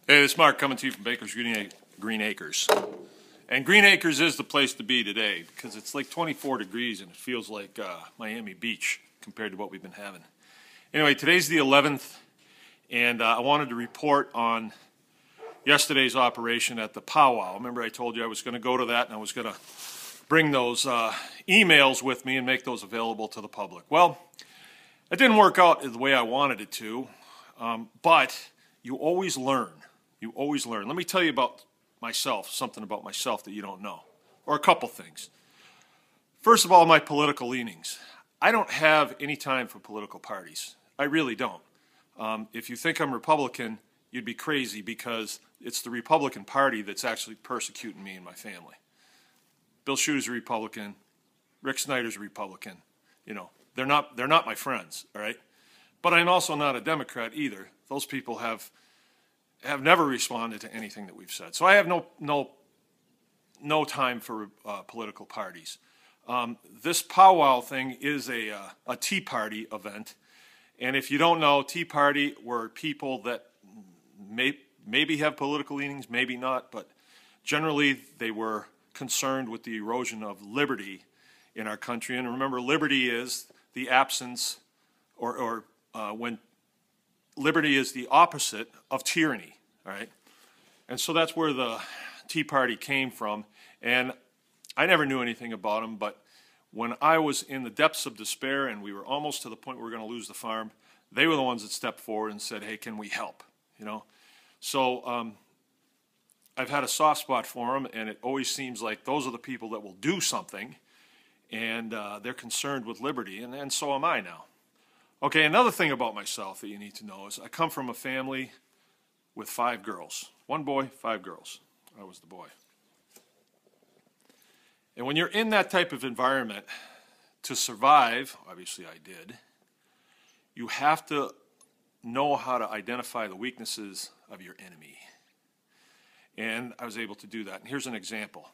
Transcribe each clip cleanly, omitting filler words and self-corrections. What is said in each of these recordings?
Hey, this is Mark coming to you from Baker's Green Acres. And Green Acres is the place to be today because it's like 24 degrees and it feels like Miami Beach compared to what we've been having. Anyway, today's the 11th, and I wanted to report on yesterday's operation at the Powwow. Remember I told you I was going to go to that and I was going to bring those emails with me and make those available to the public. Well, it didn't work out the way I wanted it to, but you always learn. You always learn. Let me tell you about myself, something about myself that you don't know, or a couple things. First of all, my political leanings. I don't have any time for political parties. I really don't. If you think I'm Republican, you'd be crazy because it's the Republican Party that's actually persecuting me and my family. Bill Schueter's a Republican. Rick Snyder's a Republican. You know, they're not my friends, all right? But I'm also not a Democrat either. Those people have never responded to anything that we've said. So I have no time for political parties. This powwow thing is a Tea Party event. And if you don't know, Tea Party were people that maybe have political leanings, maybe not, but generally they were concerned with the erosion of liberty in our country. And remember, liberty is the absence, or when liberty is the opposite of tyranny, all right? And so that's where the Tea Party came from. And I never knew anything about them, but when I was in the depths of despair and we were almost to the point where we were going to lose the farm, they were the ones that stepped forward and said, hey, can we help, you know? So I've had a soft spot for them, and it always seems like those are the people that will do something, and they're concerned with liberty, and so am I now. Okay, another thing about myself that you need to know is I come from a family with 5 girls. 1 boy, 5 girls. I was the boy. And when you're in that type of environment, to survive, obviously I did, you have to know how to identify the weaknesses of your enemy. And I was able to do that. And here's an example.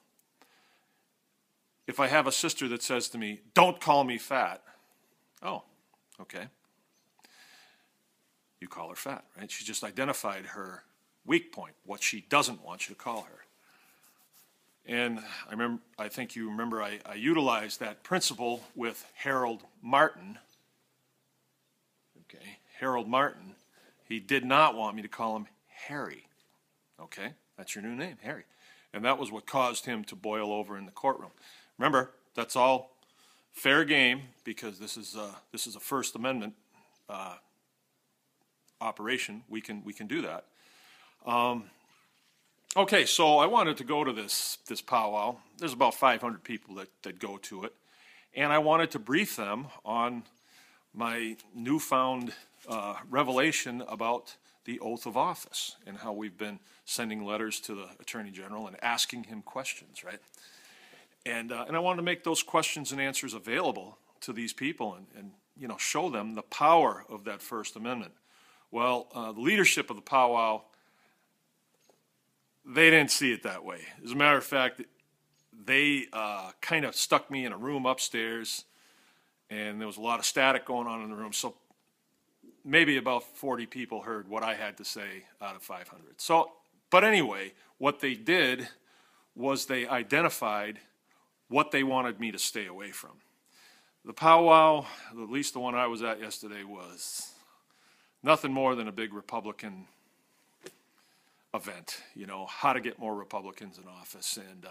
If I have a sister that says to me, don't call me fat, oh, okay. You call her fat, right? She just identified her weak point, what she doesn't want you to call her. And I think you remember I utilized that principle with Harold Martin. Okay, Harold Martin. He did not want me to call him Harry. Okay, that's your new name, Harry. And that was what caused him to boil over in the courtroom. Remember, that's all fair game because this is a First Amendment operation. We can do that. Okay, so I wanted to go to this powwow. There's about 500 people that go to it, and I wanted to brief them on my newfound revelation about the oath of office and how we've been sending letters to the Attorney General and asking him questions, right? And I wanted to make those questions and answers available to these people and you know, show them the power of that First Amendment. Well, the leadership of the powwow, they didn't see it that way. As a matter of fact, they kind of stuck me in a room upstairs, and there was a lot of static going on in the room, so maybe about 40 people heard what I had to say out of 500. So, but anyway, what they did was they identified what they wanted me to stay away from. The powwow, at least the one I was at yesterday, was nothing more than a big Republican event, you know, how to get more Republicans in office. And,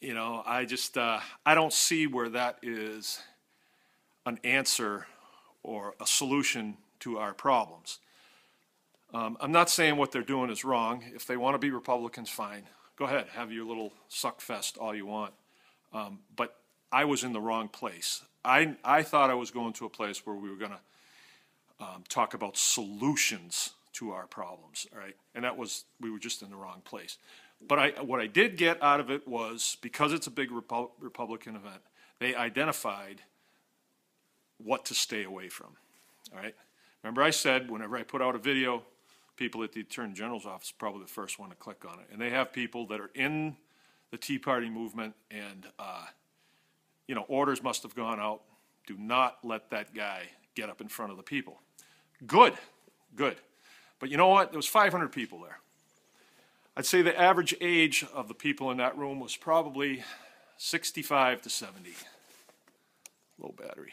you know, I just, I don't see where that is an answer or a solution to our problems. I'm not saying what they're doing is wrong. If they want to be Republicans, fine. Go ahead, have your little suck fest all you want. But I was in the wrong place. I thought I was going to a place where we were going to talk about solutions to our problems, all right? And we were just in the wrong place. But what I did get out of it was, because it's a big Republican event, they identified what to stay away from, all right? Remember I said whenever I put out a video, people at the Attorney General's office are probably the first one to click on it. And they have people that are in the Tea Party movement, and you know, orders must have gone out. Do not let that guy get up in front of the people. Good, good. But you know what? There was 500 people there. I'd say the average age of the people in that room was probably 65 to 70. Low battery.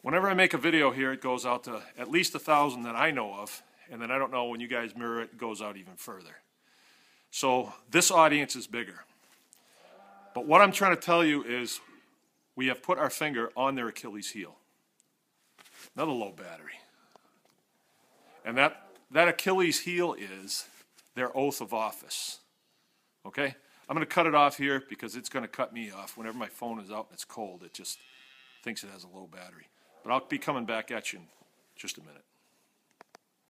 Whenever I make a video here, it goes out to at least 1,000 that I know of, and then I don't know when you guys mirror it, it goes out even further. So this audience is bigger. But what I'm trying to tell you is we have put our finger on their Achilles heel. Another low battery. And that Achilles heel is their oath of office. Okay? I'm going to cut it off here because it's going to cut me off. Whenever my phone is out and it's cold, it just thinks it has a low battery. But I'll be coming back at you in just a minute.